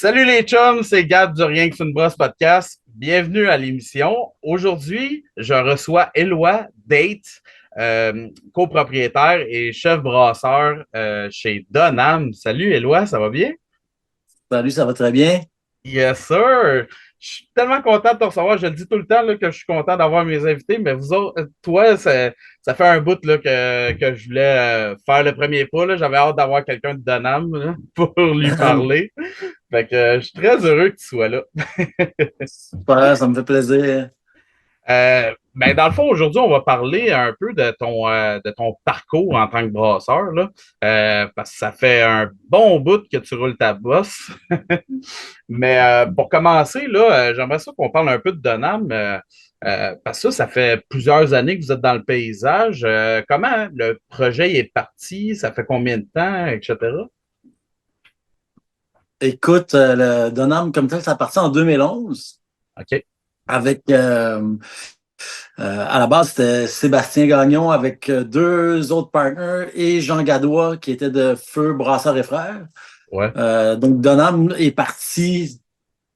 Salut les chums, c'est Gab du Rien que c'est une brosse podcast. Bienvenue à l'émission. Aujourd'hui, je reçois Éloi Date, copropriétaire et chef brasseur chez Donham. Salut Éloi, ça va bien? Salut, ça va très bien. Yes, sir. Je suis tellement content de te recevoir. Je le dis tout le temps là, que je suis content d'avoir mes invités, mais vous autres, toi, ça fait un bout là, que je voulais faire le premier pas. Là. J'avais hâte d'avoir quelqu'un de Donham là, pour lui parler. Fait que je suis très heureux que tu sois là. Super, ça me fait plaisir. Ben, dans le fond, aujourd'hui, on va parler un peu de ton parcours en tant que brasseur, là. Parce que ça fait un bon bout que tu roules ta bosse. Mais pour commencer, là, j'aimerais ça qu'on parle un peu de Donham. Parce que ça fait plusieurs années que vous êtes dans le paysage. Comment le projet est parti? Ça fait combien de temps, etc.? Écoute, le Donham comme tel, ça a parti en 2011 OK. avec, à la base, c'était Sébastien Gagnon avec deux autres partners et Jean Gadois qui était de Feu Brasseur et Frères. Ouais. Donc, Donham est parti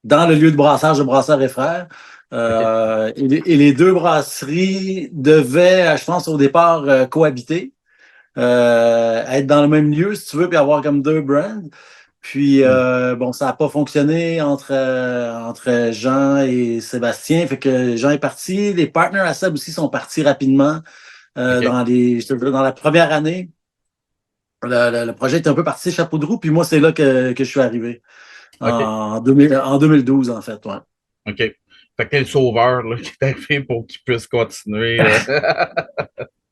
dans le lieu de brassage de Brasseur et Frères. OK. Et les deux brasseries devaient, je pense, au départ, cohabiter. Être dans le même lieu, si tu veux, puis avoir comme deux brands. Puis, Hmm. bon, ça n'a pas fonctionné entre Jean et Sébastien. Fait que Jean est parti. Les partners à Seb aussi sont partis rapidement OK. je te dirais, dans la première année. Le projet était un peu parti chapeau de roue. Puis moi, c'est là que je suis arrivé. OK. En 2012, en fait, ouais. OK. Fait que t'es le sauveur là, qui est arrivé pour qu'il puisse continuer.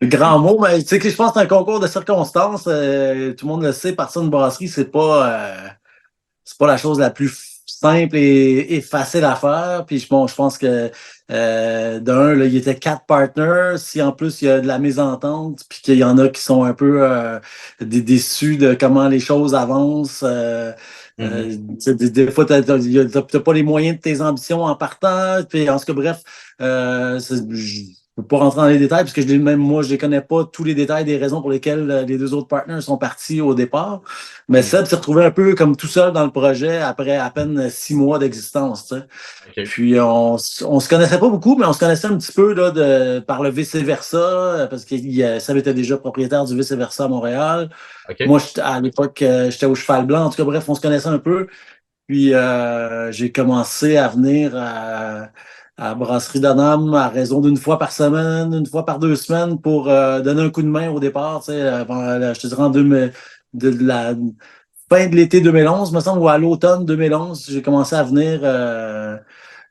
Grand mot, mais tu sais que je pense que c'est un concours de circonstances. Tout le monde le sait, partir d'une brasserie, c'est pas la chose la plus simple et facile à faire. Puis bon, je pense que d'un, là, il y était quatre partners. Si en plus il y a de la mésentente, puis qu'il y en a qui sont un peu déçus de comment les choses avancent. Mhm. Tu sais, des fois, t'as pas les moyens de tes ambitions en partant. Puis en ce que bref, je peux pas rentrer dans les détails parce que même moi, je ne connais pas tous les détails des raisons pour lesquelles les deux autres partners sont partis au départ. Mais Mhm. Seb s'est retrouvé un peu comme tout seul dans le projet après à peine 6 mois d'existence. Tu sais. OK. Puis on se connaissait pas beaucoup, mais on se connaissait un petit peu là, par le vice-versa, parce que Seb était déjà propriétaire du vice-versa à Montréal. OK. Moi, à l'époque, j'étais au Cheval Blanc. En tout cas, bref, on se connaissait un peu. Puis j'ai commencé à venir à Brasserie Donham à raison d'une fois par semaine, une fois par 2 semaines pour donner un coup de main au départ. Tu sais, je te dirais de la fin de l'été 2011, me semble, ou à l'automne 2011, j'ai commencé à venir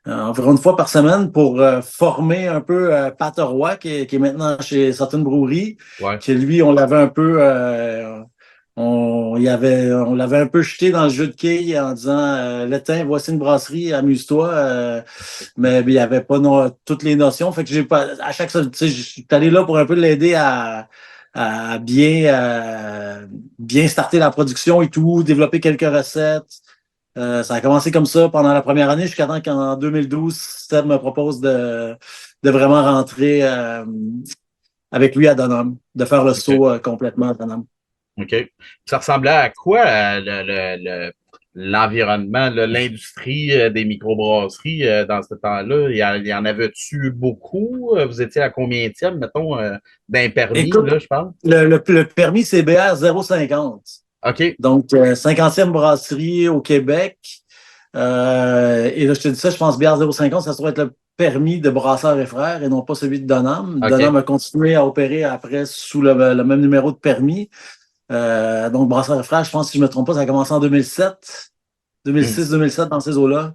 environ une fois par semaine pour former un peu Pat Roy, qui est maintenant chez certaines broueries, Ouais. que lui, on l'avait un peu on l'avait un peu jeté dans le jeu de quilles en disant L'étain, voici une brasserie, amuse-toi. Mais il n'y avait pas toutes les notions. Fait que j'ai pas à chaque fois, tu sais, je suis allé là pour un peu l'aider à bien starter la production et tout, développer quelques recettes. Ça a commencé comme ça pendant la première année, jusqu'à temps qu'en 2012, Seb me propose de vraiment rentrer avec lui à Donham, de faire le OK. saut complètement à Donham. OK. Ça ressemblait à quoi l'environnement, là, l'industrie des microbrasseries dans ce temps-là? Il y en avait-tu beaucoup? Vous étiez à combienième, mettons, d'un permis, Écoute, là, je pense? le permis CBR 050. OK. Donc, 50e brasserie au Québec. Et là, je te dis ça, je pense bière 050, ça doit être le permis de Brasseur et Frères et non pas celui de Donham. Donham OK. a continué à opérer après sous le même numéro de permis. Donc, Brasseur et Frères, je pense, si je ne me trompe pas, ça a commencé en 2007, Hmm. 2006-2007 dans ces eaux-là.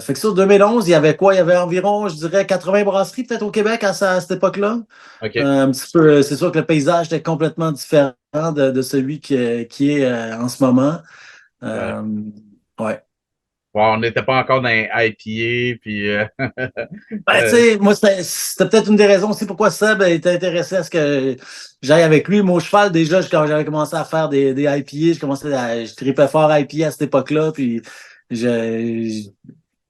Fait que sur 2011, il y avait quoi? Il y avait environ, je dirais, 80 brasseries peut-être au Québec à cette époque-là. OK. Un petit peu, c'est sûr que le paysage était complètement différent de celui qui est en ce moment. Ouais. Euh, ouais. Bon, on n'était pas encore dans un IPA, puis Ben, tu euh, sais, moi, c'était peut-être une des raisons aussi pourquoi Seb était intéressé à ce que j'aille avec lui. Moi, au cheval, déjà, quand j'avais commencé à faire des IPA, je tripais fort IPA à cette époque-là, puis je,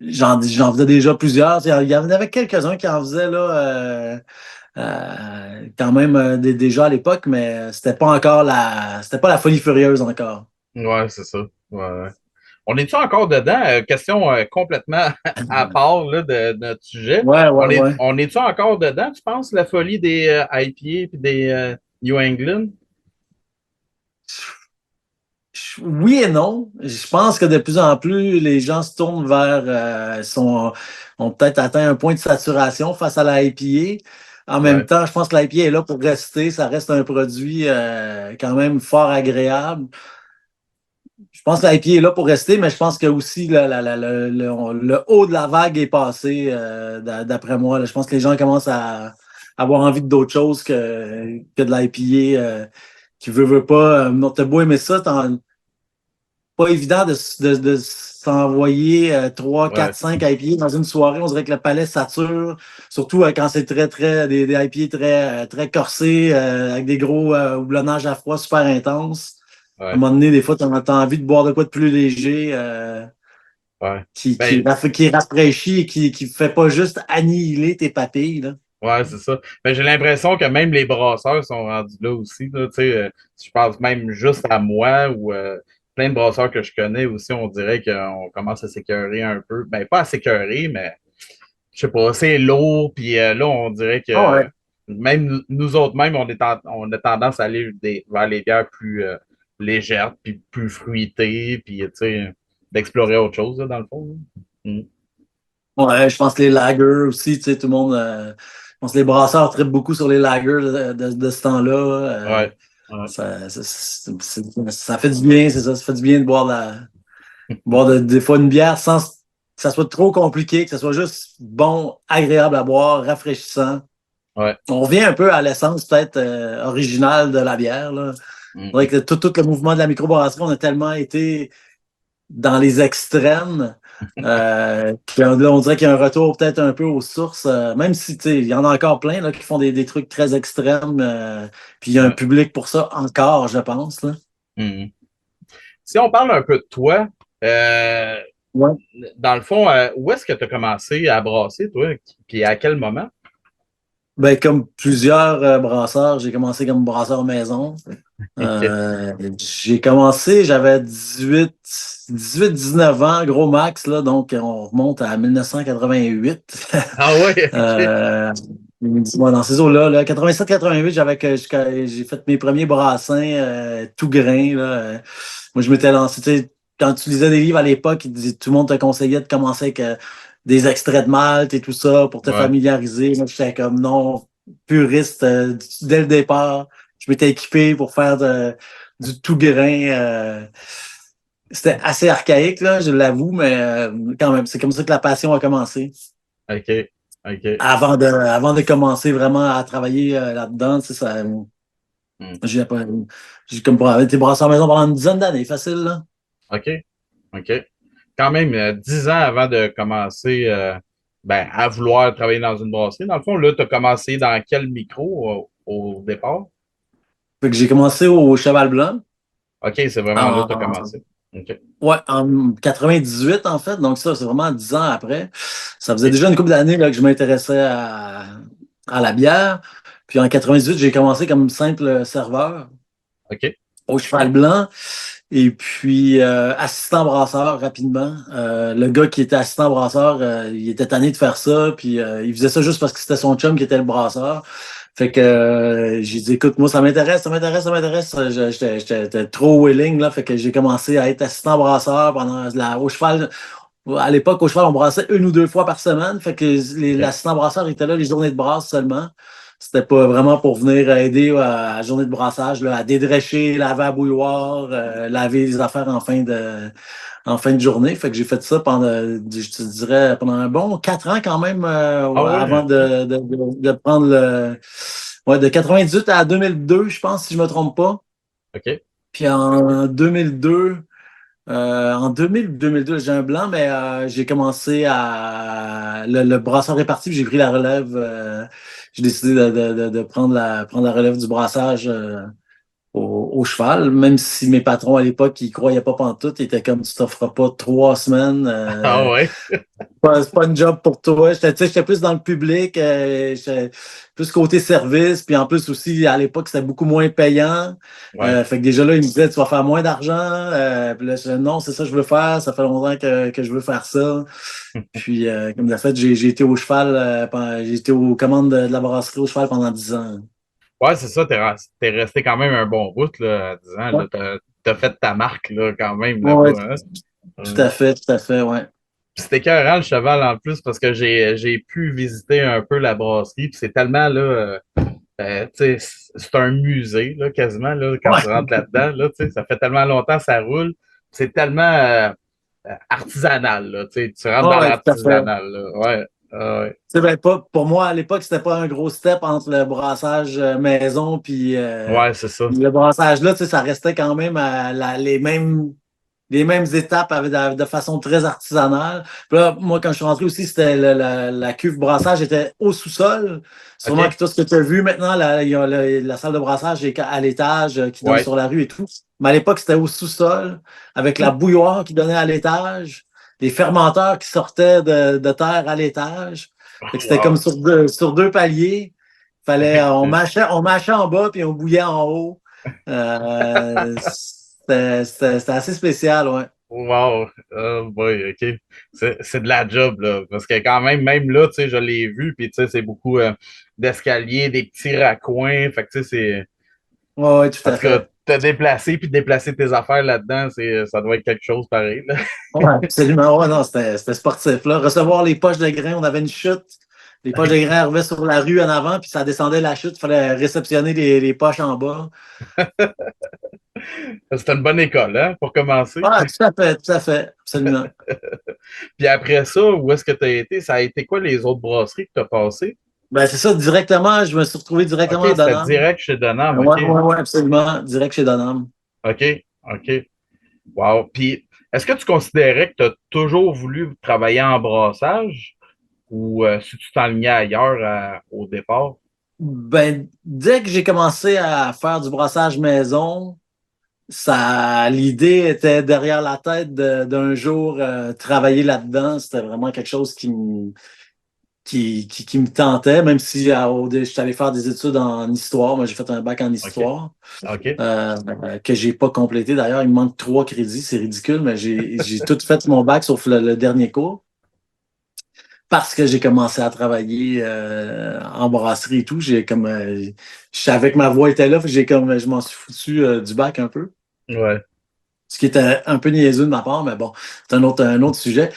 j'en faisais déjà plusieurs. Il y en avait quelques-uns qui en faisaient, là, quand même, déjà à l'époque, mais c'était pas la folie furieuse encore. ouais, c'est ça. Ouais, ouais. On est-tu encore dedans? Question complètement à part là, de notre sujet. Ouais, ouais, ouais. On est-tu encore dedans, tu penses, la folie des IPA et des New England? Oui et non. Je pense que de plus en plus, les gens se tournent vers, ont peut-être atteint un point de saturation face à la IPA. En même Ouais, temps, je pense que l'IPA est là pour rester. Ça reste un produit quand même fort agréable. Je pense que l'IPA est là pour rester, mais je pense que aussi le haut de la vague est passé, d'après moi. Là. Je pense que les gens commencent à avoir envie d'autre chose que de l'IPA. Qui veut pas. T'as beau aimer ça, pas évident de s'envoyer 3, 4, ouais, 5 IPA dans une soirée. On dirait que le palais sature, surtout quand c'est des IPA très corsés, avec des gros houblonnages à froid super intenses. À un ouais, moment donné, des fois, tu as envie de boire de quoi de plus léger, ouais. qui, qui, Ben, raff- qui rafraîchit et qui fait pas juste annihiler tes papilles, là. ouais, c'est ça. Mais j'ai l'impression que même les brasseurs sont rendus là aussi. Là, tu sais, si je pense même juste à moi ou plein de brasseurs que je connais aussi, on dirait qu'on commence à s'écœurer un peu. Ben, pas à s'écœurer, mais je sais pas, c'est lourd. Puis là, on dirait Ah que ouais. même nous autres, même, on a tendance à aller vers les bières plus légères, puis plus fruitées, puis tu sais, d'explorer autre chose, là, dans le fond. Là. Mm. Ouais, je pense que les lagers aussi, tu sais, tout le monde. Je pense que les brasseurs trippent beaucoup sur les lagers de ce temps-là. Ouais. Ouais. Ça fait du bien, c'est ça. Ça fait du bien de boire des fois une bière sans que ça soit trop compliqué, que ça soit juste bon, agréable à boire, rafraîchissant. Ouais. On revient un peu à l'essence peut-être originale de la bière, là. C'est vrai Mm, que tout le mouvement de la microbrasserie, on a tellement été dans les extrêmes. Là, on dirait qu'il y a un retour peut-être un peu aux sources, même si tu sais, il y en a encore plein là, qui font des trucs très extrêmes. Puis il y a un ouais. public pour ça encore, je pense. Là. Mm. Si on parle un peu de toi, euh, Ouais. dans le fond, où est-ce que tu as commencé à brasser, toi, puis à quel moment? Ben, comme plusieurs brasseurs, j'ai commencé comme brasseur maison. OK. J'ai commencé, j'avais 19 ans, gros max, là, donc on remonte à 1988. Ah ouais, OK. Euh, dans ces eaux-là, là, 87-88, j'ai fait mes premiers brassins tout grain. Là. Moi, je m'étais lancé, tu sais, quand tu lisais des livres à l'époque, tout le monde te conseillait de commencer avec des extraits de malt et tout ça pour te Ouais, familiariser. Moi, j'étais comme non, puriste dès le départ. Je m'étais équipé pour faire du tout grain. C'était assez archaïque, là, je l'avoue, mais quand même, c'est comme ça que la passion a commencé. OK. OK. Avant de commencer vraiment à travailler là-dedans, tu sais, Hmm. j'ai j'ai comme été brasseur à maison pendant une dizaine d'années, facile, là. OK. OK. Quand même, 10 ans avant de commencer ben, à vouloir travailler dans une brasserie. Dans le fond, là, tu as commencé dans quel micro au départ? Fait que j'ai commencé au Cheval Blanc OK, c'est vraiment là que tu as en, commencé. OK. ouais, en 98, en fait. Donc ça, c'est vraiment 10 ans après. Ça faisait OK. déjà une couple d'années là, que je m'intéressais à la bière. Puis en 98, j'ai commencé comme simple serveur OK. au Cheval Blanc. Et puis, assistant brasseur rapidement. Le gars qui était assistant brasseur, il était tanné de faire ça, puis il faisait ça juste parce que c'était son chum qui était le brasseur. Fait que j'ai dit, écoute, moi, ça m'intéresse, ça m'intéresse, ça m'intéresse. J'étais trop willing, là. Fait que j'ai commencé à être assistant brasseur au cheval. À l'époque, au cheval, on brassait une ou deux fois par semaine. Fait que OK. l'assistant brasseur était là les journées de brasse seulement. C'était pas vraiment pour venir aider à la journée de brassage, là, à dédrécher, laver à bouilloire, laver les affaires en fin de journée. Fait que j'ai fait ça pendant, je te dirais, pendant un bon 4 ans quand même, Ah avant ouais, OK. de prendre ouais, de 98 à 2002, je pense, si je me trompe pas. OK. Puis en 2002, j'ai un blanc, mais j'ai commencé le brasseur est parti, puis j'ai pris la relève. J'ai décidé de prendre la relève du brassage au cheval, même si mes patrons à l'époque, ils croyaient pas pantoute, ils étaient comme tu t'offres pas 3 semaines. Ah ouais? C'est pas une job pour toi. J'étais plus dans le public, j'étais plus côté service, puis en plus aussi, à l'époque, c'était beaucoup moins payant. Ouais. Fait que déjà là, ils me disaient, tu vas faire moins d'argent. Puis là, je disais, non, c'est ça que je veux faire. Ça fait longtemps que je veux faire ça. Puis, comme de fait, j'ai été au cheval, j'ai été aux commandes de la brasserie au cheval pendant 10 ans. Ouais, c'est ça, t'es resté quand même un bon bout, là, à 10 ans, Ouais, là. T'as fait ta marque, là, quand même, ouais, là-bas, hein. tout à fait, ouais. C'était écœurant, le cheval, en plus, parce que j'ai pu visiter un peu la brasserie, puis c'est tellement, là, tu sais, c'est un musée, là, quasiment, là, quand tu Ouais, rentres là-dedans, là, tu sais, ça fait tellement longtemps que ça roule, c'est tellement artisanal, là, tu sais, tu rentres ouais, dans ouais, tout à fait. l'artisanal, là, ouais, ah ouais, Ben, pas, pour moi, à l'époque, c'était pas un gros step entre le brassage maison puis ouais, c'est ça, le brassage là, ça restait quand même à les mêmes étapes de façon très artisanale. Puis là, moi, quand je suis rentré aussi, c'était la cuve brassage était au sous-sol. Sûrement OK, que tout ce que tu as vu maintenant, il y a la salle de brassage est à l'étage qui donne ouais, sur la rue et tout. Mais à l'époque, c'était au sous-sol, avec la bouilloire qui donnait à l'étage, les fermenteurs qui sortaient de terre à l'étage. Fait que c'était comme wow, sur deux paliers. On mâchait en bas puis on bouillait en haut. C'était assez spécial, ouais. wow, oh boy, OK, c'est de la job, là, parce que quand même, même là, tu sais, je l'ai vu, puis tu sais, c'est beaucoup d'escaliers, des petits raccoins, fait que tu sais, c'est... Ouais, ouais, tout En à tout cas, fait. te déplacer puis déplacer tes affaires là-dedans, ça doit être quelque chose pareil, là. Ouais, absolument. Ouais, non, c'était sportif, là. Recevoir les poches de grains, on avait une chute. Les poches de grains arrivaient sur la rue en avant, puis ça descendait la chute. Il fallait réceptionner les poches en bas. C'était une bonne école, hein, pour commencer. Ah, tout à fait, absolument. Puis après ça, où est-ce que tu as été? Ça a été quoi les autres brasseries que tu as passées? Ben, c'est ça, directement, je me suis retrouvé OK, directement à c'était Donham. direct chez Donham, Ouais, OK. ouais, ouais, absolument. Direct chez Donham. OK, OK. Wow. Puis, est-ce que tu considérais que tu as toujours voulu travailler en brassage ou si tu t'enlignais ailleurs au départ? Ben, dès que j'ai commencé à faire du brassage maison, l'idée était derrière la tête d'un jour travailler là-dedans. C'était vraiment quelque chose qui me tentait, même si je suis allé faire des études en histoire. Moi, j'ai fait un bac en OK, histoire OK, que j'ai pas complété. D'ailleurs, il me manque 3 crédits, c'est ridicule, mais j'ai tout fait mon bac sauf le dernier cours parce que j'ai commencé à travailler en brasserie et tout. Je savais que ma voix était là, fait que je m'en suis foutu du bac un peu. ouais. Ce qui était un peu niaiseux de ma part, mais bon, c'est un autre sujet.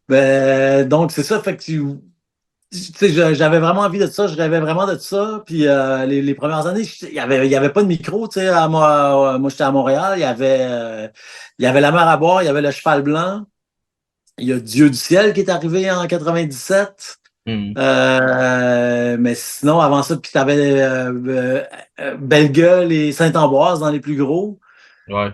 Ben, donc, c'est ça. Fait que tu sais, j'avais vraiment envie de ça, je rêvais vraiment de ça. Puis les premières années, il y avait pas de micro, tu sais, moi j'étais à Montréal, il y avait la mer à boire, il y avait le cheval blanc, il y a Dieu du ciel qui est arrivé en 97. Mhm. Mais sinon, avant ça, puis t'avais Belle Gueule et Saint-Ambroise dans les plus gros. Ouais,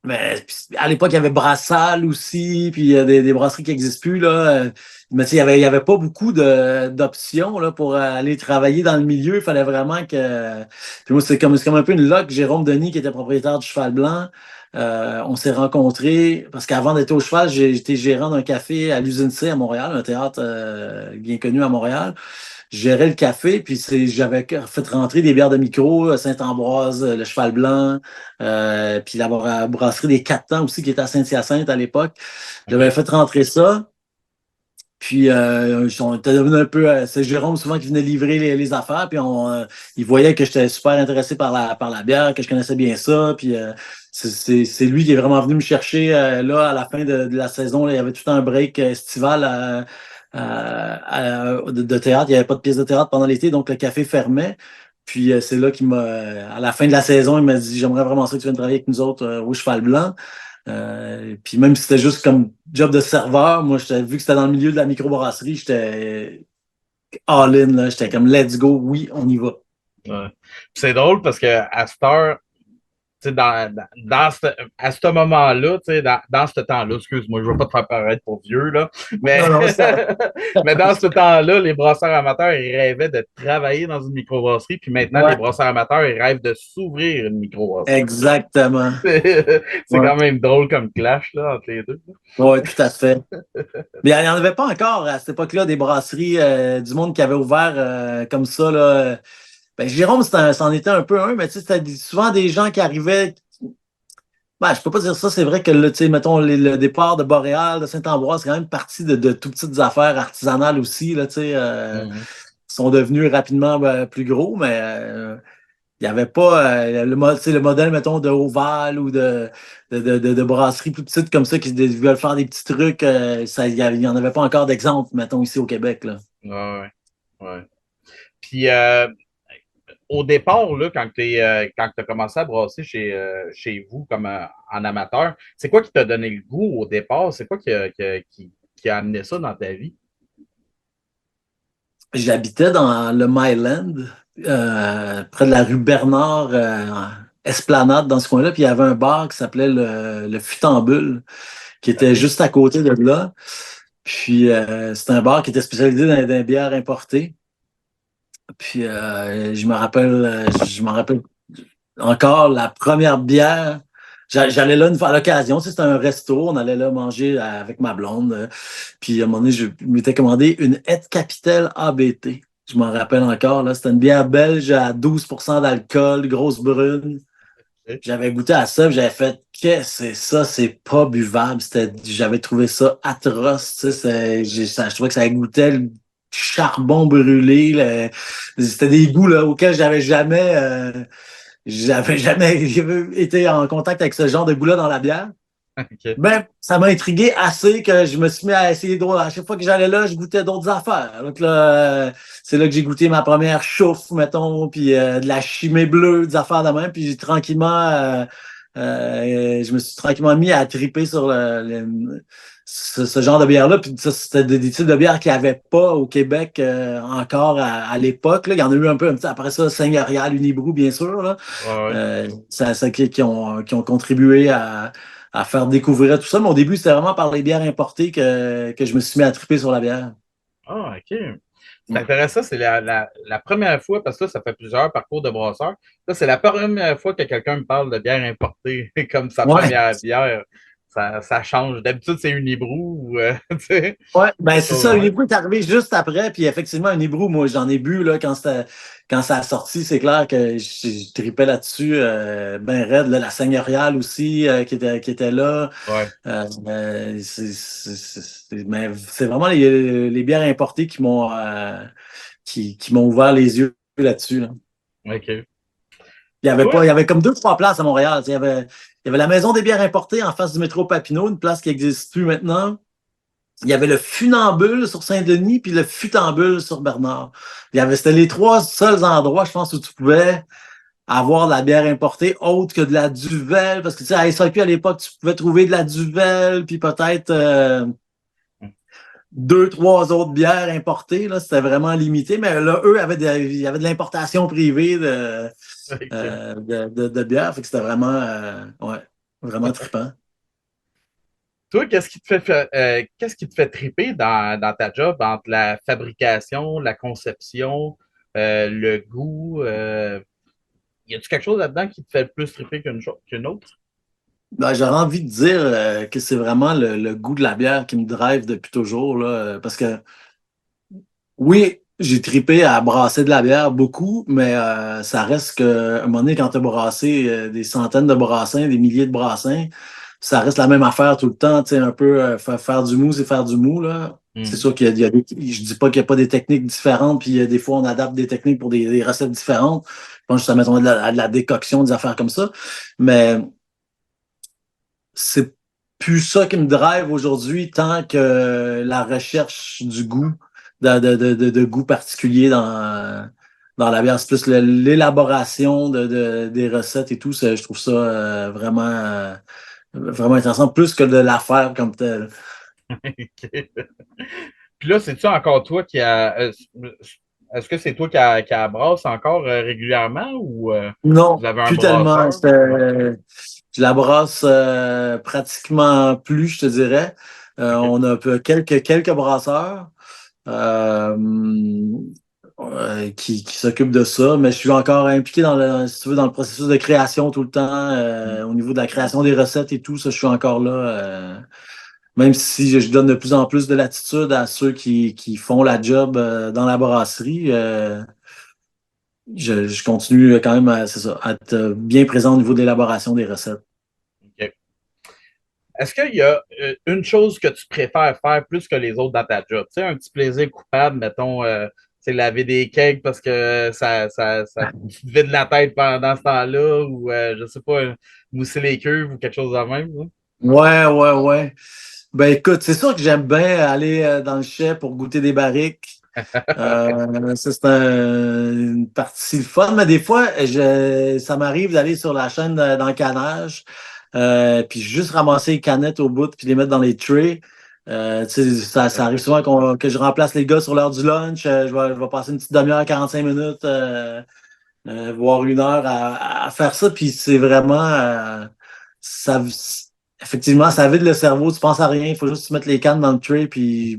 Mais puis, à l'époque, il y avait Brassal aussi, puis il y a des brasseries qui n'existent plus, là. Mais tu sais, il y avait pas beaucoup d'options là, pour aller travailler dans le milieu. Il fallait vraiment que. Puis moi, c'est comme un peu une loc. Jérôme Denis, qui était propriétaire du Cheval Blanc, on s'est rencontrés parce qu'avant d'être au cheval, j'étais gérant d'un café à l'Usine C à Montréal, un théâtre bien connu à Montréal. Je gérais le café, puis j'avais fait rentrer des bières de micro, Saint-Ambroise, le Cheval Blanc, puis la brasserie des Quatre Temps aussi, qui était à Saint-Hyacinthe à l'époque. J'avais OK. fait rentrer ça. Puis on était devenu un peu. C'est Jérôme souvent qui venait livrer les affaires. Puis il voyait que j'étais super intéressé par la bière, que je connaissais bien ça. Puis c'est lui qui est vraiment venu me chercher là à la fin de la saison. Là, il y avait tout un break estival de théâtre. Il n'y avait pas de pièce de théâtre pendant l'été, donc le café fermait. Puis c'est là qu'il m'a. À la fin de la saison, il m'a dit j'aimerais vraiment ça que tu viennes travailler avec nous autres au Cheval Blanc. Puis même si c'était juste comme job de serveur, moi, vu que c'était dans le milieu de la microbrasserie, j'étais all-in, là. J'étais comme let's go, oui, on y va. Ouais. Puis c'est drôle parce que à cette heure, tu sais, à ce moment-là, tu sais, dans ce temps-là, excuse-moi, je ne veux pas te faire paraître pour vieux, là, mais, Non, non, ça. mais dans ce temps-là, les brasseurs amateurs, ils rêvaient de travailler dans une microbrasserie, puis maintenant, les Ouais, brasseurs amateurs, ils rêvent de s'ouvrir une microbrasserie. exactement. C'est Ouais, quand même drôle comme clash, là, entre les deux. ouais, tout à fait. Mais il n'y en avait pas encore à cette époque-là des brasseries du monde qui avait ouvert comme ça. Là. Ben, Jérôme, c'en était un peu un, mais tu sais, souvent des gens qui arrivaient. Ben, je peux pas dire ça, c'est vrai que là, tu sais, mettons, le départ de Boréal, de Saint-Ambroise, c'est quand même parti de tout petites affaires artisanales aussi. Là, tu sais, Mhm. sont devenus rapidement plus gros, mais il n'y avait pas tu sais, le modèle, mettons, de Oval ou de brasserie plus petite comme ça qui veulent faire des petits trucs. Il n'y en avait pas encore d'exemple, mettons, ici au Québec. Là. Ouais, ouais. Puis, au départ, là, quand tu as commencé à brasser chez vous comme en amateur, c'est quoi qui t'a donné le goût au départ? C'est quoi qui a amené ça dans ta vie? J'habitais dans le Myland, près de la rue Bernard, Esplanade, dans ce coin-là, puis il y avait un bar qui s'appelait le Futambule, qui était OK. juste à côté de là. Puis c'était un bar qui était spécialisé dans les bières importées. Puis je me rappelle encore la première bière. J'allais là une fois à l'occasion, tu sais, c'était un resto, on allait là manger avec ma blonde. Puis à un moment donné, je m'étais commandé une Het Capitale ABT. Je m'en rappelle encore, là. C'était une bière belge à 12% d'alcool, grosse brune. OK. J'avais goûté à ça, puis j'avais fait, qu'est-ce que c'est ça? C'est pas buvable. J'avais trouvé ça atroce. Tu sais, je trouvais que ça goûtait le charbon brûlé. C'était des goûts là, auxquels j'avais jamais été en contact avec ce genre de goût-là dans la bière. OK. Ben, ça m'a intrigué assez que je me suis mis à essayer d'autres. À chaque fois que j'allais là, je goûtais d'autres affaires. Donc là, c'est là que j'ai goûté ma première chauffe, mettons, puis de la chimée bleue, des affaires de même. Puis j'ai je me suis tranquillement mis à triper sur ce genre de bière-là. Puis ça, c'était des types de bières qu'il n'y avait pas au Québec encore à l'époque. Là. Il y en a eu un peu après ça, Seigneurial, Unibrou, bien sûr. Là. Ouais, ouais. Qui ont contribué à faire découvrir tout ça. Mais au début, c'était vraiment par les bières importées que je me suis mis à triper sur la bière. Ah, OK. C'est Ouais. intéressant, c'est la première fois, parce que là, ça fait plusieurs parcours de brasseur. Là, c'est la première fois que quelqu'un me parle de bière importée comme sa Ouais, première bière. Ça change. D'habitude, c'est une Hibrou ou, tu sais, ouais, ben quelque c'est chose de ça. même. L'Hébrou est arrivé juste après, puis effectivement, un Hébrou, moi, j'en ai bu là, quand ça a sorti, c'est clair que je tripais là-dessus ben raide. Là, la seigneuriale aussi qui était là. Ouais. Mais c'est vraiment les bières importées qui m'ont ouvert les yeux là-dessus. Là. OK. Il y avait Toi? pas, il y avait comme deux, trois places à Montréal. Il y avait la Maison des bières importées en face du métro Papineau, une place qui n'existe plus maintenant. Il y avait le Funambule sur Saint-Denis, puis le Futambule sur Bernard. C'était les trois seuls endroits, je pense, où tu pouvais avoir de la bière importée autre que de la Duvel, parce que tu sais, à SAQ à l'époque, tu pouvais trouver de la Duvel, puis peut-être deux, trois autres bières importées. Là, c'était vraiment limité, mais là, eux il y avait de l'importation privée OK. de bière, fait que c'était vraiment, ouais, vraiment trippant. Toi, qu'est-ce qui te fait triper dans ta job entre la fabrication, la conception, le goût? Y a-tu quelque chose là-dedans qui te fait plus triper qu'une autre? Ben, j'aurais envie de dire que c'est vraiment le goût de la bière qui me drive depuis toujours, là, parce que oui, j'ai tripé à brasser de la bière beaucoup, mais ça reste que, à un moment donné, quand tu as brassé des centaines de brassins, des milliers de brassins, ça reste la même affaire tout le temps, tu sais, un peu faire du mou, c'est faire du mou, là. C'est Mhm. sûr je dis pas qu'il n'y a pas des techniques différentes, puis des fois on adapte des techniques pour des recettes différentes. Je pense juste mettons, à de la décoction, des affaires comme ça. Mais c'est plus ça qui me drive aujourd'hui tant que la recherche du goût, de goût particulier dans la bière. C'est plus l'élaboration des recettes et tout. Je trouve ça vraiment intéressant, plus que de la faire comme telle. OK. Puis là, c'est-tu encore toi qui a. est-ce que c'est toi qui la brasse encore régulièrement ou vous Non, avez un plus tellement. brasseur? Ouais. Je la brasse pratiquement plus, je te dirais. OK. On a un peu quelques brasseurs euh, qui s'occupent de ça, mais je suis encore impliqué si tu veux, dans le processus de création tout le temps, Mm. au niveau de la création des recettes et tout, ça, je suis encore là. Même si je donne de plus en plus de latitude à ceux qui font la job dans la brasserie, je continue quand même c'est ça, à être bien présent au niveau de l'élaboration des recettes. OK. Est-ce qu'il y a une chose que tu préfères faire plus que les autres dans ta job? Tu sais, un petit plaisir coupable, mettons, c'est laver des cakes parce que tu te vides la tête pendant ce temps-là ou, je sais pas, mousser les cuves ou quelque chose de même, là? Ouais, ouais, ouais. Ben écoute, c'est sûr que j'aime bien aller dans le chai pour goûter des barriques. Ça, c'est une partie le fun, mais des fois, ça m'arrive d'aller sur la chaîne d'encanage, puis juste ramasser les canettes au bout, puis les mettre dans les trays. Tu sais, ça arrive souvent que je remplace les gars sur l'heure du lunch. Je vais passer une petite demi-heure, 45 minutes, voire une heure à faire ça, puis c'est vraiment... ça, effectivement, ça vide le cerveau, tu penses à rien, il faut juste mettre les cannes dans le tray, puis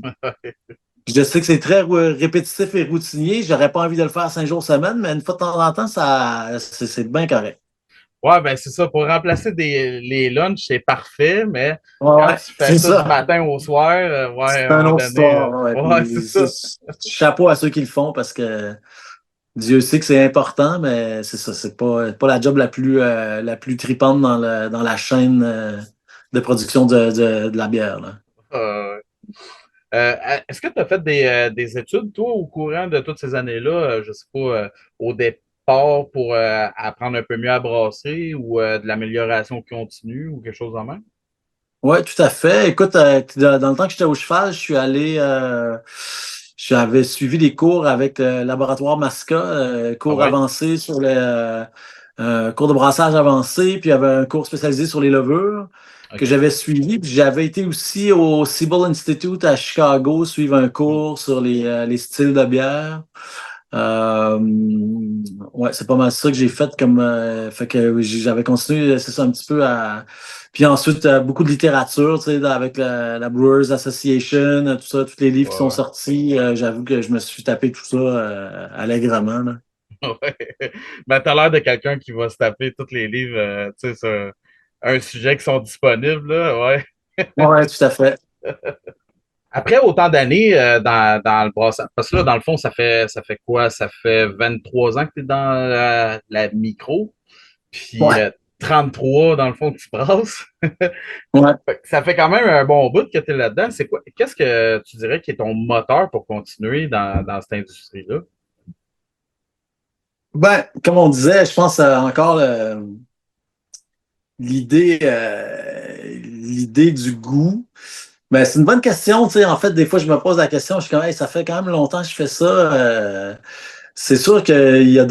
je sais que c'est très répétitif et routinier. J'aurais pas envie de le faire 5 jours semaine, mais une fois de temps en temps, c'est bien correct. Ouais, ben c'est ça. Pour remplacer les lunchs, c'est parfait, mais Ouais, quand ouais, tu fais c'est ça du ça. matin au soir, ouais, C'est à un une moment autre donné, histoire. Ouais. ouais, c'est Puis, ça. chapeau à ceux qui le font parce que Dieu sait que c'est important, mais c'est ça. C'est pas la job la plus tripante dans la chaîne de production de la bière, là. Euh, est-ce que tu as fait des études, toi, au courant de toutes ces années-là, je sais pas, au départ pour apprendre un peu mieux à brasser ou de l'amélioration continue ou quelque chose en même? Oui, tout à fait. Écoute, dans le temps que j'étais au cheval, j'avais suivi des cours avec le laboratoire Masca, Ah cours ouais? avancés cours de brassage avancé, puis il y avait un cours spécialisé sur les levures que OK. j'avais suivi. Puis j'avais été aussi au Siebel Institute à Chicago suivre un Hmm. cours sur les styles de bière. Euh, ouais, c'est pas mal ça que j'ai fait fait que j'avais continué, c'est ça, un petit peu à. Puis ensuite, beaucoup de littérature, tu sais, avec la Brewers Association, tout ça, tous les livres qui Ouais, sont ouais. sortis. J'avoue que je me suis tapé tout ça allègrement, là. Ouais. Ben, t'as l'air de quelqu'un qui va se taper tous les livres, tu sais, sur un sujet qui sont disponibles, là, ouais. Ouais, tout à fait. Après autant d'années dans le brassage, parce que là, dans le fond, ça fait quoi? Ça fait 23 ans que tu es dans la micro, puis Ouais, 33 dans le fond que tu brasses. ouais. Fait que ça fait quand même un bon bout que tu es là-dedans. C'est quoi? Qu'est-ce que tu dirais qui est ton moteur pour continuer dans cette industrie-là? Ben, comme on disait, je pense encore l'idée du goût. Ben, c'est une bonne question, tu sais. En fait, des fois, je me pose la question, je suis comme, hey, ça fait quand même longtemps que je fais ça. C'est sûr qu'il y a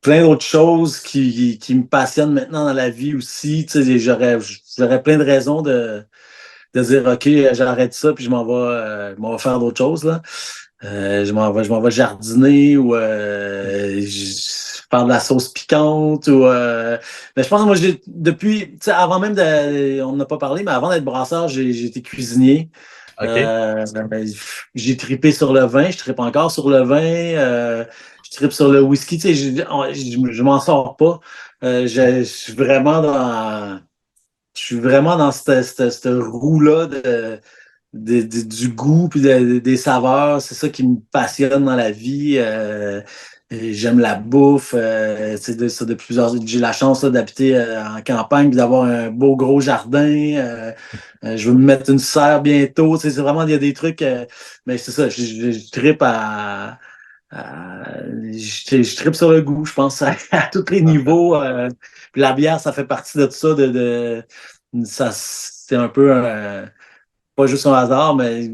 plein d'autres choses qui me passionnent maintenant dans la vie aussi. Tu sais, j'aurais plein de raisons de dire, OK, j'arrête ça, puis je m'en vais faire d'autres choses, là. Je m'en vais jardiner ou faire de la sauce piquante ou mais je pense que moi depuis tu sais avant même on n'a pas parlé mais avant d'être brasseur j'ai été cuisinier. OK? Ben, j'ai tripé sur le vin, je tripe encore sur le vin, je tripe sur le whisky, tu sais je m'en sors pas. Je suis vraiment dans cette roue-là du goût puis des saveurs. C'est ça qui me passionne dans la vie. Et j'aime la bouffe. J'ai la chance là, d'habiter en campagne puis d'avoir un beau gros jardin. Je veux me mettre une serre bientôt. Tu sais, c'est vraiment, il y a des trucs. Mais c'est ça, je trippe je trippe sur le goût, je pense, à tous les niveaux. Puis la bière, ça fait partie de ça. Ça, c'est un peu pas juste un hasard, mais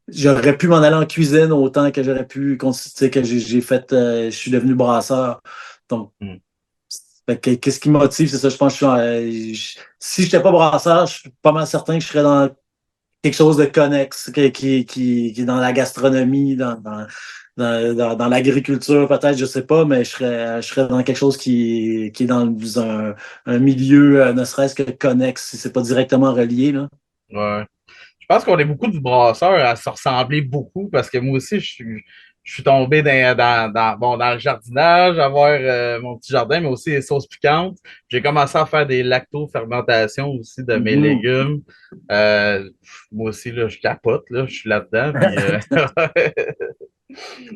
j'aurais pu m'en aller en cuisine autant que j'aurais pu continuer, tu sais, que j'ai fait, je suis devenu brasseur. Donc, Hmm. fait que, qu'est-ce qui me motive, c'est ça, je pense que si je n'étais pas brasseur, je suis pas mal certain que je serais dans quelque chose de connexe, qui est dans la gastronomie, dans l'agriculture, peut-être, je sais pas, mais je serais dans quelque chose qui est dans un milieu, ne serait-ce que connexe, si c'est pas directement relié, là. Ouais. Je pense qu'on est beaucoup de brasseurs à se ressembler beaucoup parce que moi aussi, je suis tombé bon, dans le jardinage, avoir mon petit jardin, mais aussi les sauces piquantes. J'ai commencé à faire des lacto-fermentations aussi de mes Mhm. légumes. Euh, Moi aussi, là, je capote, là, je suis là-dedans. Puis,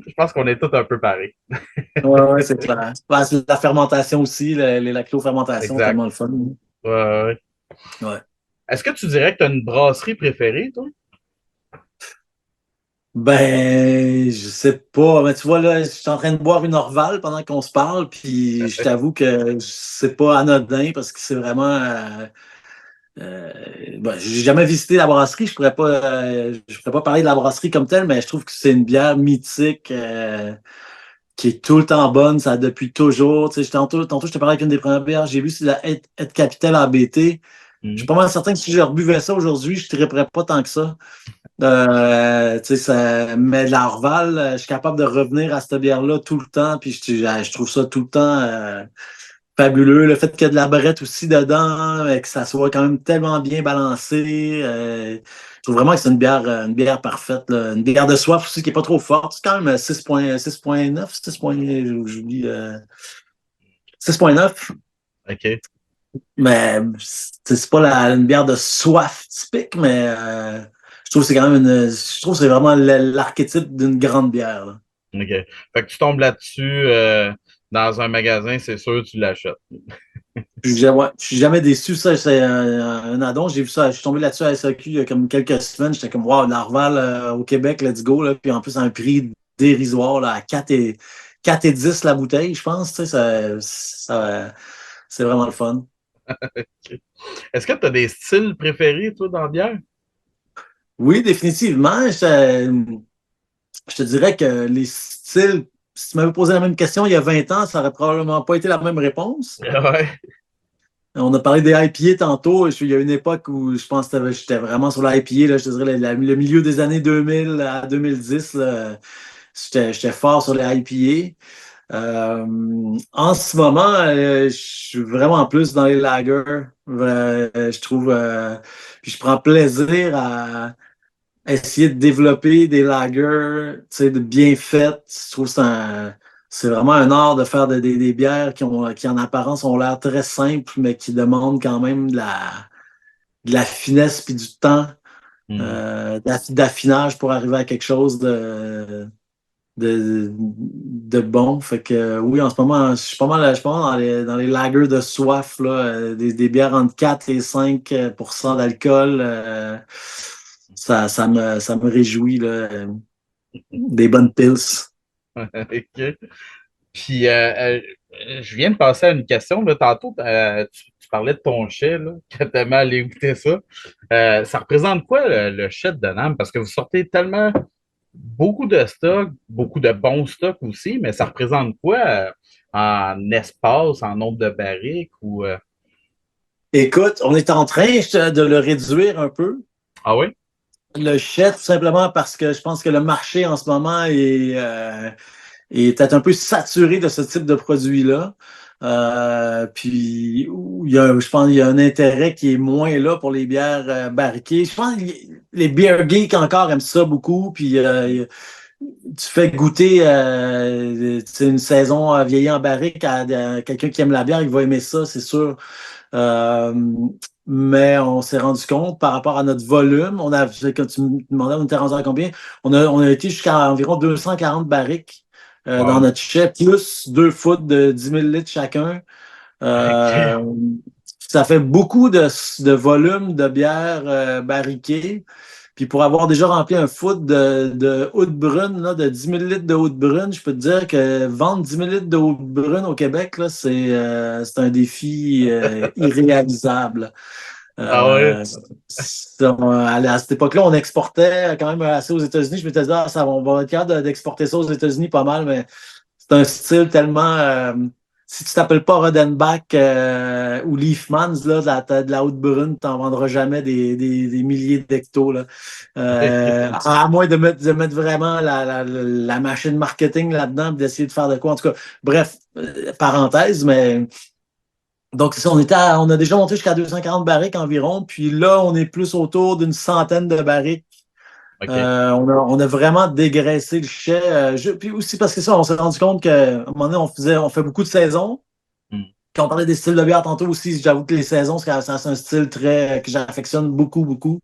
je pense qu'on est tous un peu pareils. Ouais, ouais, c'est clair. Ouais, c'est la fermentation aussi, les lacto-fermentations, Exact. tellement le fun. Ouais, ouais. Ouais. Est-ce que tu dirais que tu as une brasserie préférée, toi? Ben, je sais pas. Mais tu vois, là, je suis en train de boire une Orval pendant qu'on se parle, puis je t'avoue que c'est pas anodin parce que c'est vraiment. Ben, j'ai jamais visité la brasserie, je pourrais pas parler de la brasserie comme telle, mais je trouve que c'est une bière mythique qui est tout le temps bonne, ça depuis toujours. Tu sais, tantôt, je te parlais avec une des premières bières, j'ai vu c'est la Ed Capital ABT. Je suis Mhm. pas mal certain que si je rebuvais ça aujourd'hui, je ne triperais pas tant que ça. Tu sais, mais la Orval, je suis capable de revenir à cette bière-là tout le temps, puis je trouve ça tout le temps fabuleux. Le fait qu'il y ait de la brette aussi dedans, que ça soit quand même tellement bien balancé. Je trouve vraiment que c'est une bière parfaite, là. Une bière de soif aussi qui n'est pas trop forte. C'est quand même 6,9, 6, j'oublie, 6,9. OK. Mais c'est pas une bière de soif typique, mais je trouve que c'est quand même je trouve que c'est vraiment l'archétype d'une grande bière, là. OK. Fait que tu tombes là-dessus dans un magasin, c'est sûr, tu l'achètes. Ouais, je suis jamais déçu, ça, c'est un addon. J'ai vu ça, je suis tombé là-dessus à SAQ il y a comme quelques semaines. J'étais comme, wow, Narval au Québec, let's go, là. Puis en plus, à un prix dérisoire, là, à 4,10 la bouteille, je pense. Tu sais, c'est vraiment le fun. OK. Est-ce que tu as des styles préférés, toi, dans la bière? Oui, définitivement. Je te dirais que les styles, si tu m'avais posé la même question il y a 20 ans, ça aurait probablement pas été la même réponse. Ouais. On a parlé des IPA tantôt. Il y a une époque où je pense que j'étais vraiment sur l'IPA, là, je te dirais le milieu des années 2000 à 2010. Là, j'étais fort sur les IPA. En ce moment, je suis vraiment plus dans les lagers. Je trouve, puis je prends plaisir à essayer de développer des lagers, tu sais, de bien faites. Je trouve que c'est vraiment un art de faire des bières qui en apparence ont l'air très simples, mais qui demandent quand même de la finesse puis du temps, Hmm. d'affinage pour arriver à quelque chose de bon. Fait que oui, en ce moment, je suis pas mal dans les lagers de soif, là, des bières entre 4 et 5% d'alcool. Ça me réjouit, là, des bonnes pills. OK. Puis, je viens de passer à une question. Là, tantôt, tu parlais de ton chai, là, que t'aimais aller écouter ça. Ça représente quoi le chai de Nam? Parce que vous sortez tellement beaucoup de stocks, beaucoup de bons stocks aussi, mais ça représente quoi en espace, en nombre de barriques ou Écoute, on est en train de le réduire un peu. Ah oui? Le chai, tout simplement parce que je pense que le marché en ce moment est peut-être un peu saturé de ce type de produit-là. Puis, je pense qu'il y a un intérêt qui est moins là pour les bières barriquées. Je pense que les beer geeks encore aiment ça beaucoup. Puis, tu fais goûter une saison vieillie en barrique à quelqu'un qui aime la bière, il va aimer ça, c'est sûr. Euh, mais on s'est rendu compte par rapport à notre volume, quand tu me demandais, on était rendu à combien? On a été jusqu'à environ 240 barriques dans Wow. notre chai, plus 2 foot de 10 000 litres chacun. OK. Euh, Ça fait beaucoup de volume de bière barriquée. Puis pour avoir déjà rempli un foot de Haute Brune, là, de 10 000 litres de Haute Brune, je peux te dire que vendre 10 000 litres de Haute Brune au Québec, là, c'est un défi irréalisable. Ah ouais? Euh, à cette époque-là, on exportait quand même assez aux États-Unis. Je m'étais dit, on va être capable d'exporter ça aux États-Unis pas mal, mais c'est un style tellement. si tu t'appelles pas Rodenbach ou Leafmans, là, de la Haute-Brune, tu n'en vendras jamais des milliers d'hectos. Là. À moins de mettre vraiment la machine marketing là-dedans et d'essayer de faire de quoi. En tout cas, bref, parenthèse, mais donc, c'est ça, on a déjà monté jusqu'à 240 barriques environ, puis là, on est plus autour d'une centaine de barriques. OK. On a vraiment dégraissé le chai. Puis aussi parce que ça, on s'est rendu compte qu'à un moment donné, on fait beaucoup de saisons. Hmm. Quand on parlait des styles de bière tantôt aussi, j'avoue que les saisons, c'est un style très que j'affectionne beaucoup, beaucoup.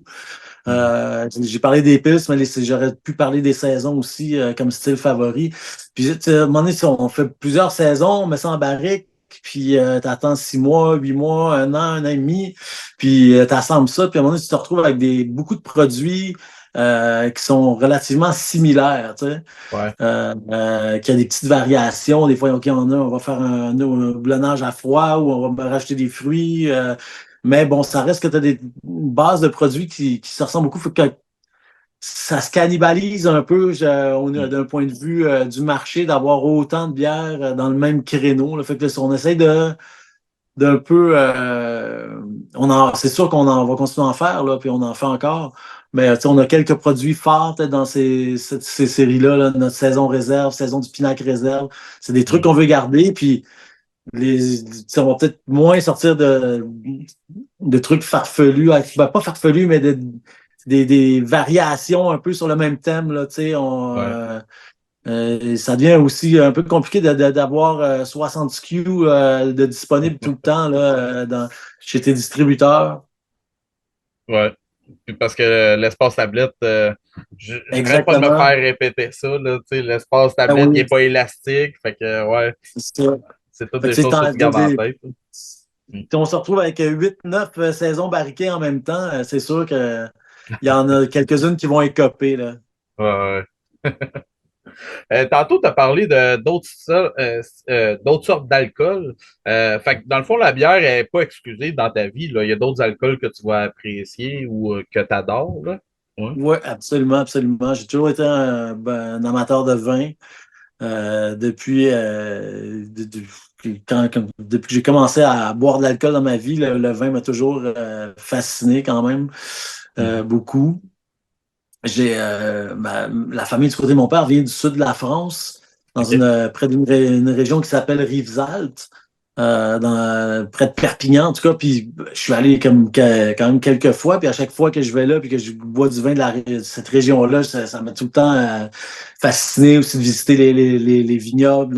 Hmm. J'ai parlé des pistes, mais j'aurais pu parler des saisons aussi comme style favori. Puis, tu sais, à un moment donné, si on fait plusieurs saisons, on met ça en barrique, puis t'attends 6 mois, 8 mois, un an et demi, puis t'assembles ça, puis à un moment donné, tu te retrouves avec beaucoup de produits qui sont relativement similaires, tu sais. Ouais. Qu'il y a des petites variations. Des fois, OK, on va faire un boulonnage à froid ou on va rajouter des fruits. Mais bon, ça reste que tu as une base de produits qui se ressemblent beaucoup. Faut que ça se cannibalise un peu Hmm. d'un point de vue du marché d'avoir autant de bières dans le même créneau. Là. Fait que là, on essaie d'un peu. C'est sûr qu'on va continuer à en faire, là, puis on en fait encore. Mais on a quelques produits forts dans ces séries-là, là, notre saison réserve, saison du Pinac réserve. C'est des trucs Hmm. qu'on veut garder, puis on va peut-être moins sortir de trucs farfelus, ben, pas farfelus, mais des variations un peu sur le même thème. Là, Ouais. ça devient aussi un peu compliqué d'avoir 60 SKU de disponibles tout le temps là, chez tes distributeurs. Ouais. Puis parce que l'espace tablette, j'arrête pas de me Exactement. faire répéter ça, là, tu sais, l'espace Ben tablette, il est oui, pas élastique, fait que, ouais, c'est ça. c'est toutes Fait que, des choses que tu gardes en tête. Hmm. on se retrouve avec 8, 9 saisons barriquées en même temps. C'est sûr qu'il y en a quelques-unes qui vont écoper. Là. Ouais, ouais. Tantôt, tu as parlé de d'autres sortes d'alcool. Fait que dans le fond, la bière n'est pas exclusée dans ta vie, là. Il y a d'autres alcools que tu vas apprécier ou que tu adores, là. Ouais. Oui, absolument, absolument. J'ai toujours été un amateur de vin. Depuis, depuis que j'ai commencé à boire de l'alcool dans ma vie, le vin m'a toujours fasciné quand même Mhm. beaucoup. La famille du côté de mon père vient du sud de la France, OK. près une région qui s'appelle Rivesaltes, près de Perpignan en tout cas. Puis je suis allé quand même quelques fois, puis à chaque fois que je vais là, puis que je bois du vin de cette région-là, ça m'a tout le temps fasciné aussi de visiter les vignobles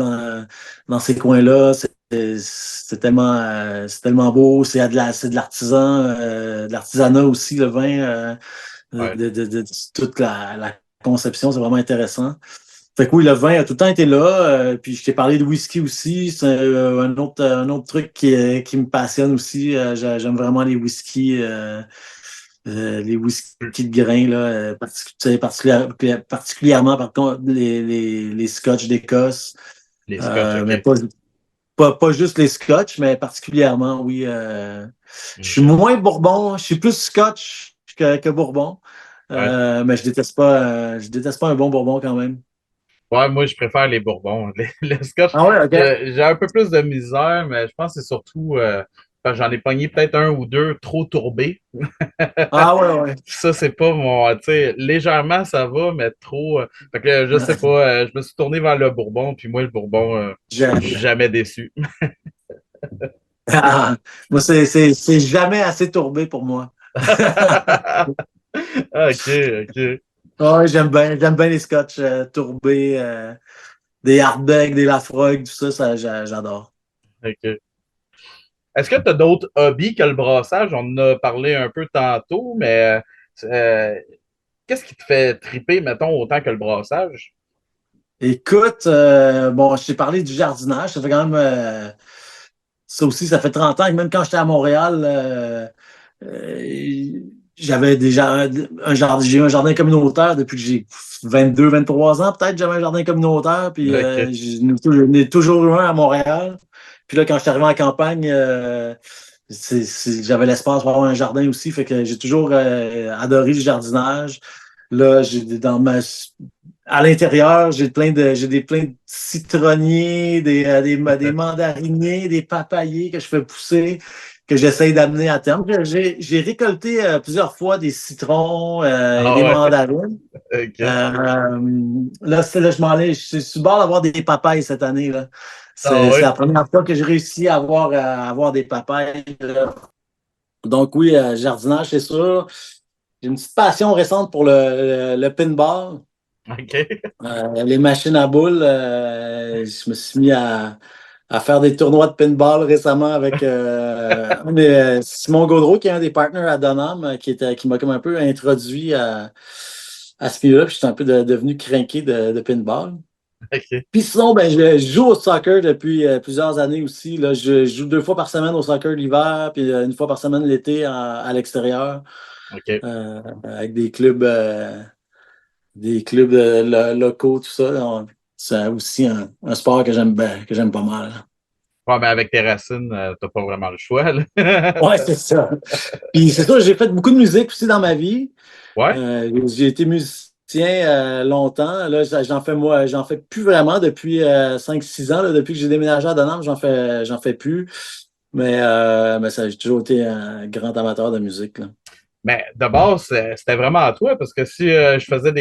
dans ces coins-là. C'est tellement beau, c'est de l'artisan, de l'artisanat aussi, le vin. Ouais. De toute la conception. C'est vraiment intéressant. Fait que oui, le vin a tout le temps été là. Puis je t'ai parlé de whisky aussi. C'est un autre truc qui me passionne aussi. J'aime vraiment les whisky de grains, là, particulièrement par contre les scotch d'Écosse. Les scotch, Mais OK. pas juste les scotch, mais particulièrement, oui. Je suis OK. moins bourbon, je suis plus scotch que bourbon. Ouais. Mais je déteste pas un bon bourbon quand même. Ouais, moi, je préfère les bourbons. Les scotch, Ah ouais, OK. j'ai un peu plus de misère, mais je pense que c'est surtout parce que j'en ai pogné peut-être un ou deux trop tourbés. Ah ouais, ouais. Ça, c'est pas mon. Tu sais, légèrement, ça va, mais trop. Fait que je sais pas, je me suis tourné vers le bourbon, puis moi, le bourbon, je suis Je- jamais déçu. Ah, moi, c'est jamais assez tourbé pour moi. OK, OK. Ouais, j'aime bien les scotch tourbés, des Ardbeg, des Lafroig, tout ça, j'adore. OK. Est-ce que tu as d'autres hobbies que le brassage? On en a parlé un peu tantôt, mais qu'est-ce qui te fait triper, mettons, autant que le brassage? Écoute, bon, je t'ai parlé du jardinage, ça fait quand même, ça aussi, ça fait 30 ans, et même quand j'étais à Montréal, Euh, j'avais déjà un jardin, j'ai eu un jardin communautaire depuis que j'ai 22, 23 ans, peut-être, j'avais un jardin communautaire, puis OK. j'en ai toujours eu un à Montréal. Puis là, quand je suis arrivé en campagne, j'avais l'espace pour avoir un jardin aussi, fait que j'ai toujours adoré le jardinage. Là, à l'intérieur, j'ai plein de citronniers, des mandariniers, des papayers que je fais pousser, que j'essaye d'amener à terme. J'ai récolté plusieurs fois des citrons et Ah des ouais, mandarines. ok. Là, je m'en allais, je suis sur le bord d'avoir des papayes cette année, là. Ah C'est ouais, la première fois que j'ai réussi à avoir des papayes, là. Donc oui, jardinage, c'est sûr. J'ai une petite passion récente pour le pinball. ok. Les machines à boules, je me suis mis à faire des tournois de pinball récemment avec Simon Gaudreau, qui est un des partners à Donham, qui m'a comme un peu introduit à ce milieu-là. Puis je suis un peu devenu crinqué de pinball. Ok. Puis sinon, ben, je joue au soccer depuis plusieurs années aussi. Là. Je joue 2 fois par semaine au soccer l'hiver, puis une fois par semaine l'été à l'extérieur, OK. avec des clubs locaux, tout ça. C'est aussi un sport que j'aime pas mal. Ouais, mais avec tes racines, t'as pas vraiment le choix, là. Ouais, c'est ça. Puis c'est ça, j'ai fait beaucoup de musique aussi dans ma vie. Ouais, J'ai été musicien longtemps. Là, j'en fais plus vraiment depuis 5-6 ans. Là, depuis que j'ai déménagé à Donham, j'en fais plus. Mais ça, j'ai toujours été un grand amateur de musique, là. mais de base, c'était vraiment à toi, parce que si je faisais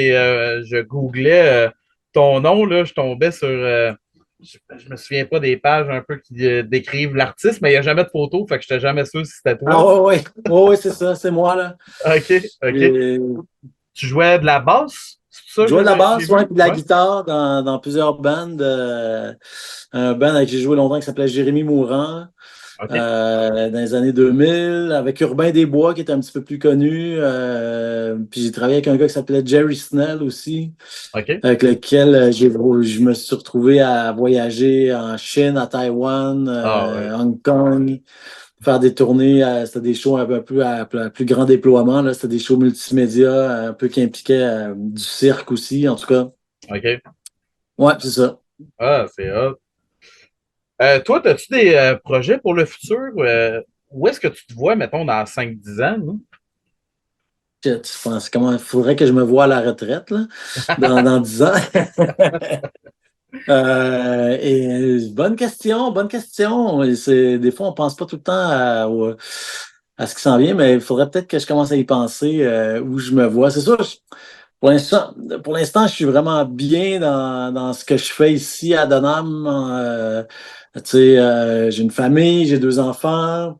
je googlais ton nom, là, je tombais sur, je me souviens pas des pages un peu qui décrivent l'artiste, mais il n'y a jamais de photo, fait que je n'étais jamais sûr si c'était toi. Ah ouais, ouais, ouais, ouais, c'est ça, c'est moi, là. OK, OK. J'ai Tu jouais de la basse? C'est ça, joué de la j'ai basse, ouais, vu? puis de la Ouais, guitare dans plusieurs bands. Un band avec qui j'ai joué longtemps qui s'appelait Jérémy Mourant. OK, Dans les années 2000, avec Urbain Desbois, qui était un petit peu plus connu. Puis j'ai travaillé avec un gars qui s'appelait Jerry Snell aussi, OK. avec lequel je me suis retrouvé à voyager en Chine, à Taïwan, Ah ouais, Hong Kong, faire des tournées. C'était des shows un peu plus à plus grand déploiement, là. C'était des shows multimédia, un peu qui impliquaient du cirque aussi, en tout cas. OK. Ouais, c'est ça. Ah, c'est hot. Toi, as-tu des projets pour le futur? Où est-ce que tu te vois, mettons, dans 5-10 ans, là? Je pense comment il faudrait que je me voie à la retraite là, dans 10 ans. Bonne question, bonne question. Des fois, on pense pas tout le temps à ce qui s'en vient, mais il faudrait peut-être que je commence à y penser où je me vois. C'est sûr, pour l'instant, je suis vraiment bien dans ce que je fais ici à Donham. Tu sais, j'ai une famille, j'ai 2 enfants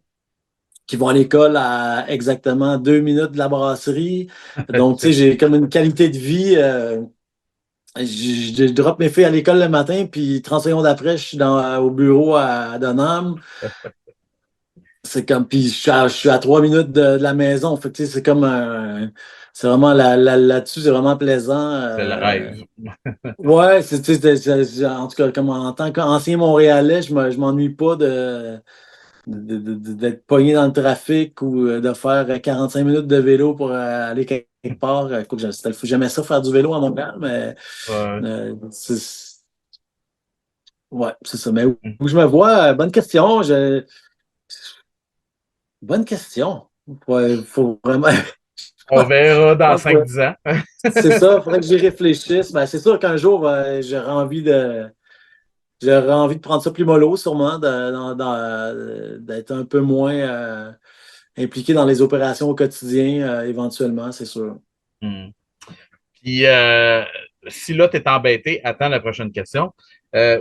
qui vont à l'école à exactement 2 minutes de la brasserie. Donc, tu sais, j'ai comme une qualité de vie. Je drop mes filles à l'école le matin, puis 30 secondes après, je suis au bureau à Donham. C'est comme, puis je suis à 3 minutes de la maison. Fait que, tu sais, c'est comme c'est vraiment là-dessus, c'est vraiment plaisant. C'est le rêve. Ouais, tu sais, en tout cas, comme en tant qu'ancien Montréalais, je m'ennuie pas d'être pogné dans le trafic ou de faire 45 minutes de vélo pour aller quelque part. Écoute, j'aimais ça faire du vélo à Montréal, mais Ouais. ouais, c'est ça. Mais où je me vois, bonne question. Bonne question. Ouais, faut vraiment. On verra dans Ouais, 5-10 ans. c'est ça, il faudrait que j'y réfléchisse. Ben, c'est sûr qu'un jour, j'aurais envie de prendre ça plus mollo, sûrement, d'être un peu moins impliqué dans les opérations au quotidien, éventuellement, c'est sûr. Hmm. Puis, si là, tu es embêté, attends la prochaine question.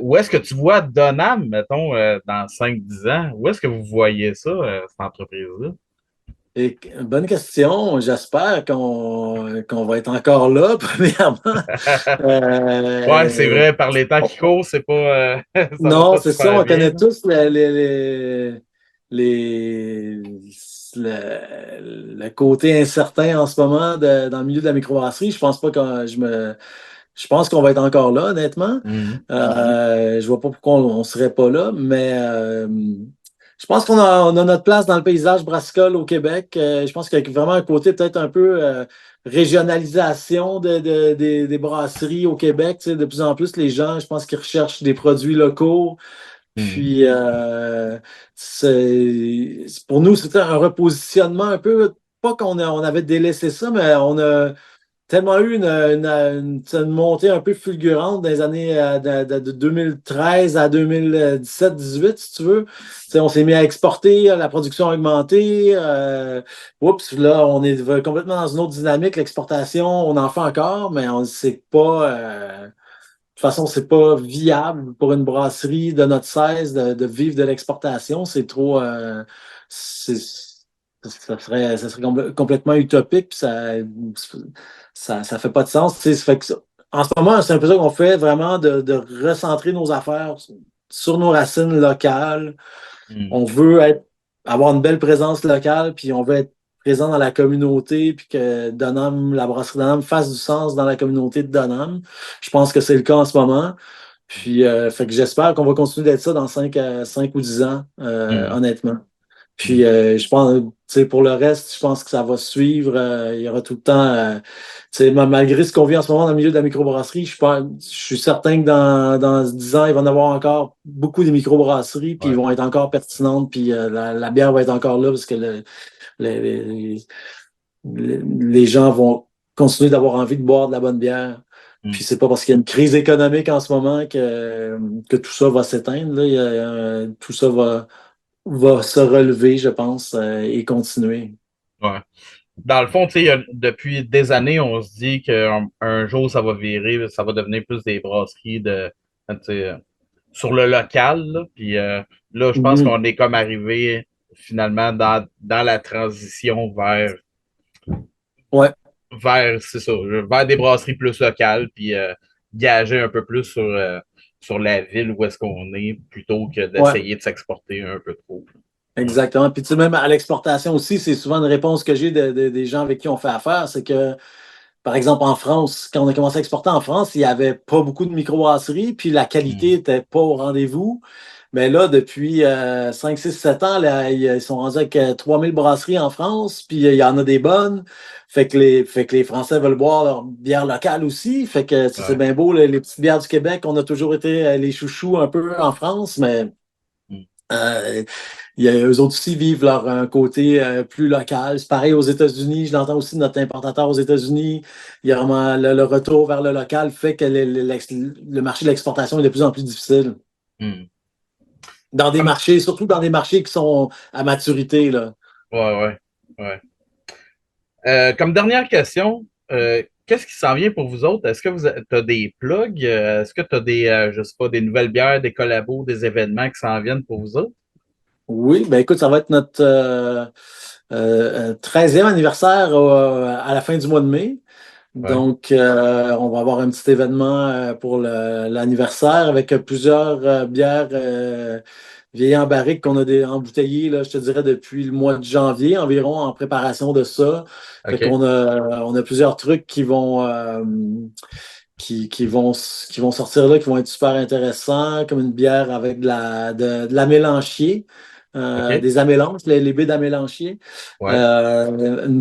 Où est-ce que tu vois Donham, mettons, dans 5-10 ans? Où est-ce que vous voyez ça, cette entreprise-là? Bonne question. J'espère qu'on va être encore là, premièrement. Ouais, c'est Euh, vrai, par les temps qui courent, c'est pas, ça va non, pas c'est ça, super on bien, connaît là. tous les- le côté incertain en ce moment dans le milieu de la microbrasserie. Je pense pas que je pense qu'on va être encore là, honnêtement. Mhm. Je vois pas pourquoi on serait pas là, mais je pense qu'on a notre place dans le paysage brassicole au Québec. Je pense qu'il y a vraiment un côté peut-être un peu régionalisation des brasseries au Québec. Tu sais, de plus en plus, les gens, je pense qu'ils recherchent des produits locaux. Mhm. Puis, pour nous, c'était un repositionnement un peu, pas on avait délaissé ça, mais tellement eu une montée un peu fulgurante dans les années de 2013 à 2017-18, si tu veux. T'sais, on s'est mis à exporter, la production a augmenté. Oups, là, on est complètement dans une autre dynamique. L'exportation, on en fait encore, mais on sait pas. De toute façon, c'est pas viable pour une brasserie de notre 16 de vivre de l'exportation. C'est trop. Ça serait complètement utopique, puis ça fait pas de sens. Tu sais, ça fait que en ce moment, c'est un peu ça qu'on fait, vraiment de recentrer nos affaires sur nos racines locales. Hmm. On veut avoir une belle présence locale, puis on veut être présent dans la communauté, puis que Donham, la brasserie Donham fasse du sens dans la communauté de Donham. Je pense que c'est le cas en ce moment. Puis, fait que j'espère qu'on va continuer d'être ça dans 5 ou 10 ans, Hmm. honnêtement. Hmm. Puis, je pense, tu sais, pour le reste, je pense que ça va suivre. Il y aura tout le temps, tu sais, malgré ce qu'on vit en ce moment dans le milieu de la microbrasserie, je suis certain que dans 10 ans, il va y en avoir encore beaucoup de microbrasseries, puis ils Ouais. vont être encore pertinentes, puis la bière va être encore là parce que les, les- les gens vont continuer d'avoir envie de boire de la bonne bière. Hmm. Puis c'est pas parce qu'il y a une crise économique en ce moment que tout ça va s'éteindre, là. Tout ça va se relever, je pense, et continuer. Ouais. Dans le fond, tu sais, depuis des années, on se dit qu'un jour, ça va virer, ça va devenir plus des brasseries tu sais, sur le local, là. Puis là, je pense Mhm. qu'on est comme arrivé finalement dans la transition Ouais, c'est ça, vers des brasseries plus locales, puis gager un peu plus sur la ville où est-ce qu'on est, plutôt que ouais, d'essayer de s'exporter un peu trop. Ouais. exactement. Puis tu sais, même à l'exportation aussi, c'est souvent une réponse que j'ai des gens avec qui on fait affaire, c'est que, par exemple, en France, quand on a commencé à exporter en France, il n'y avait pas beaucoup de microbrasseries, puis la qualité Mm. n'était pas au rendez-vous. Mais là, depuis 5, 6, 7 ans, là, ils sont rendus avec 3000 brasseries en France, puis il y en a des bonnes. Fait que les Français veulent boire leur bière locale aussi. Fait que c'est Ouais. bien beau, les petites bières du Québec. On a toujours été les chouchous un peu en France, mais Mm. euh, eux autres aussi vivent leur un côté plus local. C'est pareil aux États-Unis. Je l'entends aussi de notre importateur aux États-Unis. Il y a vraiment le retour vers le local fait que le marché de l'exportation est de plus en plus difficile. Mm. Dans des Comme, marchés, surtout dans des marchés qui sont à maturité, là. ouais, ouais, ouais. Comme dernière question, qu'est-ce qui s'en vient pour vous autres? Est-ce que vous as des plugs? Est-ce que tu as je sais pas, des nouvelles bières, des collabos, des événements qui s'en viennent pour vous autres? Oui, ben écoute, ça va être notre 13e anniversaire à la fin du mois de mai. Ouais. Donc, on va avoir un petit événement pour l'anniversaire avec plusieurs bières vieilles en barrique qu'on a embouteillées, là, je te dirais, depuis le mois de janvier environ en préparation de ça. Fait OK. qu'on a plusieurs trucs qui vont sortir là, qui vont être super intéressants, comme une bière avec de la mélanchier, OK. des amélanches, les baies d'amélanchier, Ouais.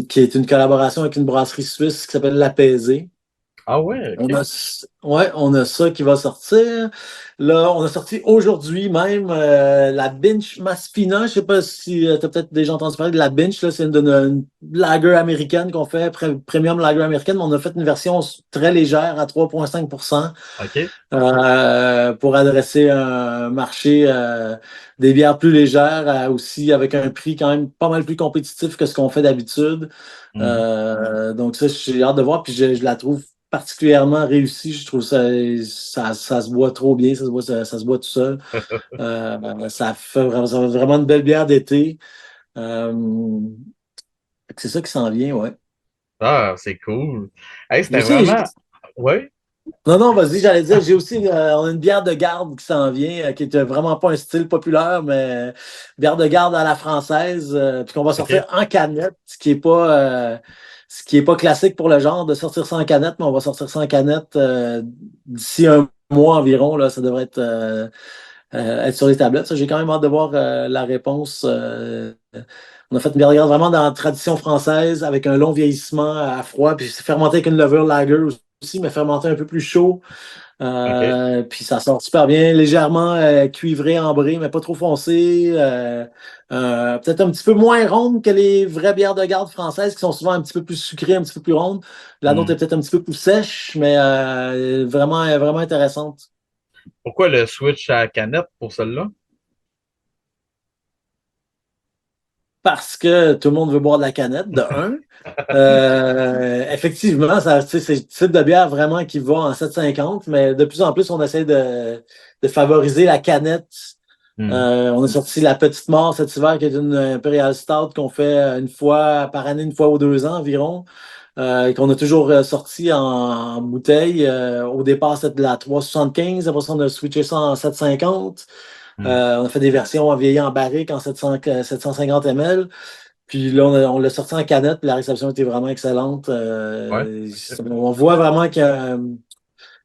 qui est une collaboration avec une brasserie suisse qui s'appelle l'Apaisé. Ah ouais, On OK. a, ouais, on a ça qui va sortir. Là, on a sorti aujourd'hui même la Binch Maspina. Je sais pas si tu as peut-être déjà entendu parler de la Binch. Là, c'est une lager américaine qu'on fait, premium lager américaine, mais on a fait une version très légère à 3,5% OK. pour adresser un marché des bières plus légères, aussi avec un prix quand même pas mal plus compétitif que ce qu'on fait d'habitude. Mhm. Donc ça, j'ai hâte de voir, puis je la trouve particulièrement réussie. Je trouve ça se boit trop bien, ça se boit tout seul. Ça fait vraiment une belle bière d'été. Euh, c'est ça qui s'en vient, ouais. Ah, c'est cool. Hey, J'ai c'était aussi, vraiment. Ouais. Non, non, vas-y, j'allais dire, j'ai aussi on a une bière de garde qui s'en vient, qui est vraiment pas un style populaire, mais bière de garde à la française, puis qu'on va sortir OK. en canette, ce qui est pas classique pour le genre de sortir ça en canette, mais on va sortir ça en canette d'ici un mois environ, là, ça devrait être sur les tablettes. Ça, j'ai quand même hâte de voir la réponse. On a fait une bière de garde vraiment dans la tradition française, avec un long vieillissement à froid, puis c'est fermenté avec une levure lager aussi, mais fermenté un peu plus chaud. OK. Puis ça sort super bien, légèrement cuivré, ambré, mais pas trop foncé. Peut-être un petit peu moins ronde que les vraies bières de garde françaises qui sont souvent un petit peu plus sucrées, un petit peu plus rondes. La nôtre est Hmm. peut-être un petit peu plus sèche, mais vraiment, vraiment intéressante. Pourquoi le switch à canette pour celle-là? Parce que tout le monde veut boire de la canette, de un. Effectivement, c'est le type de bière vraiment qui va en 7,50, mais de plus en plus, on essaie de favoriser la canette. Hmm. On a sorti la Petite Mort cet hiver, qui est une Imperial Stout qu'on fait une fois par année, une fois aux 2 ans environ, qu'on a toujours sorti en bouteille. Au départ, c'était de la 3,75. Après ça, on a switché ça en 7,50. Hmm. On a fait des versions en vieilli en barrique en 750 ml. Puis là, on l'a sorti en canette, puis la réception était vraiment excellente. Ouais. OK. On voit vraiment que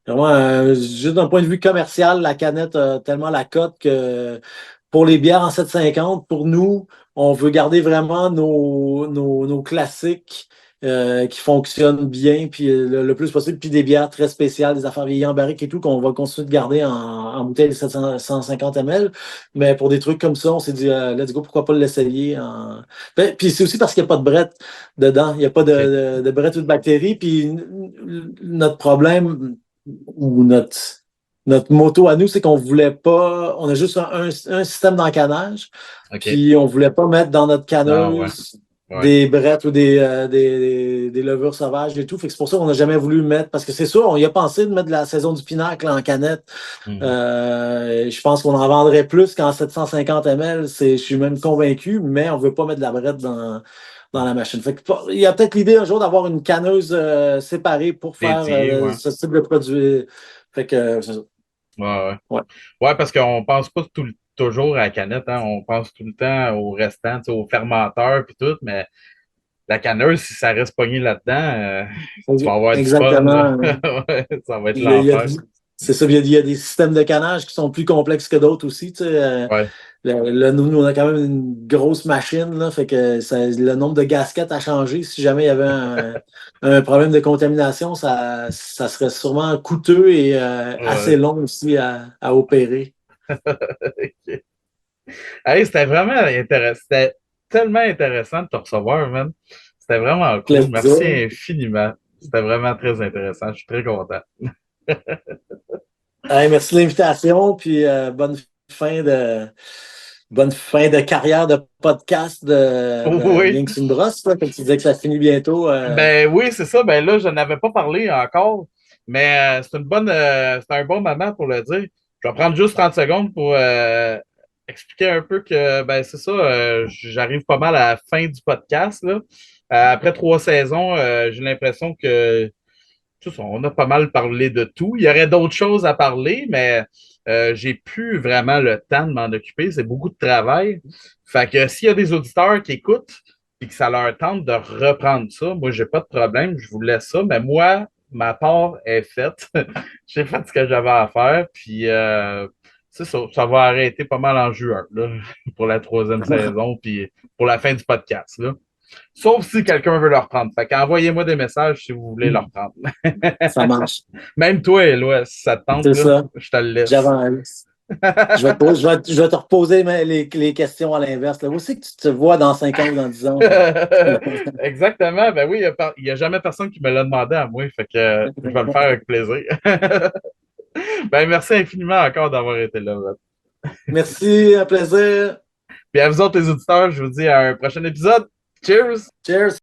vraiment, juste d'un point de vue commercial, la canette a tellement la cote que pour les bières en 7,50, pour nous, on veut garder vraiment nos classiques qui fonctionnent bien, puis le plus possible, puis des bières très spéciales, des affaires vieillies en barrique et tout, qu'on va continuer de garder en bouteille de 750 ml. Mais pour des trucs comme ça, on s'est dit, let's go, pourquoi pas l'essayer. Puis c'est aussi parce qu'il n'y a pas de brette dedans, il n'y a pas OK. de brette ou de bactéries, puis notre problème ou notre motto à nous, c'est qu'on voulait pas, on a juste un système d'encanage, OK. puis on voulait pas mettre dans notre Non, ouais. canneuse Ouais. des brettes ou des levures sauvages et tout. Fait que c'est pour ça qu'on n'a jamais voulu mettre, parce que c'est sûr, on y a pensé de mettre de la saison du pinacle en canette. Hmm. Je pense qu'on en vendrait plus qu'en 750 ml. Je suis même convaincu, mais on veut pas mettre de la brette dans la machine. Fait que, il y a peut-être l'idée un jour d'avoir une canneuse séparée pour faire Dédié, ouais. ce type de produit. Fait que c'est ça. Ouais, ouais. Ouais. Ouais, parce qu'on pense pas toujours à la canette, hein. On pense tout le temps au restant, tu sais, au fermenteur puis tout, mais la canneuse, si ça reste pogné là-dedans, tu vas avoir du fun, là. Exactement. Ouais, ça va être Il y a- il y a l'enfer. du- c'est ça, il y a des systèmes de canage qui sont plus complexes que d'autres aussi. Tu sais, Ouais. nous, on a quand même une grosse machine, là, fait que le nombre de gaskettes a changé. Si jamais il y avait un problème de contamination, ça serait sûrement coûteux et assez Ouais. long aussi à opérer. Hey, c'était vraiment intéressant. C'était tellement intéressant de te recevoir, man. C'était vraiment cool. Merci Plaisir. infiniment. C'était vraiment très intéressant. Je suis très content. Hey, merci de l'invitation, puis fin de bonne fin de carrière de podcast de Oui. Rien que c'est une brosse, là, comme tu disais que ça finit bientôt. Ben oui, c'est ça. Ben là, je n'avais pas parlé encore, mais c'est un bon moment pour le dire. Je vais prendre juste 30 secondes pour expliquer un peu que ben c'est ça, j'arrive pas mal à la fin du podcast, là. Après 3 saisons, j'ai l'impression que on a pas mal parlé de tout. Il y aurait d'autres choses à parler, mais j'ai plus vraiment le temps de m'en occuper. C'est beaucoup de travail. Fait que s'il y a des auditeurs qui écoutent et que ça leur tente de reprendre ça, moi, j'ai pas de problème. Je vous laisse ça. Mais moi, ma part est faite. J'ai fait ce que j'avais à faire. Puis c'est ça. Ça va arrêter pas mal en juin là, pour la troisième saison. Puis pour la fin du podcast. Là. Sauf si quelqu'un veut le reprendre. Fait qu'envoyez-moi des messages si vous voulez le reprendre. Ça marche. Même toi, Éloi, si ça te tente, C'est là, ça. je te le laisse. J'avance. Je vais te reposer les questions à l'inverse. Là. Où c'est que tu te vois dans 5 ans ou dans 10 ans? Exactement. Ben oui, il y a jamais personne qui me l'a demandé à moi. Fait que je vais le faire avec plaisir. Ben merci infiniment encore d'avoir été là. Merci, un plaisir. Puis à vous autres, les auditeurs, je vous dis à un prochain épisode. Cheers! Cheers.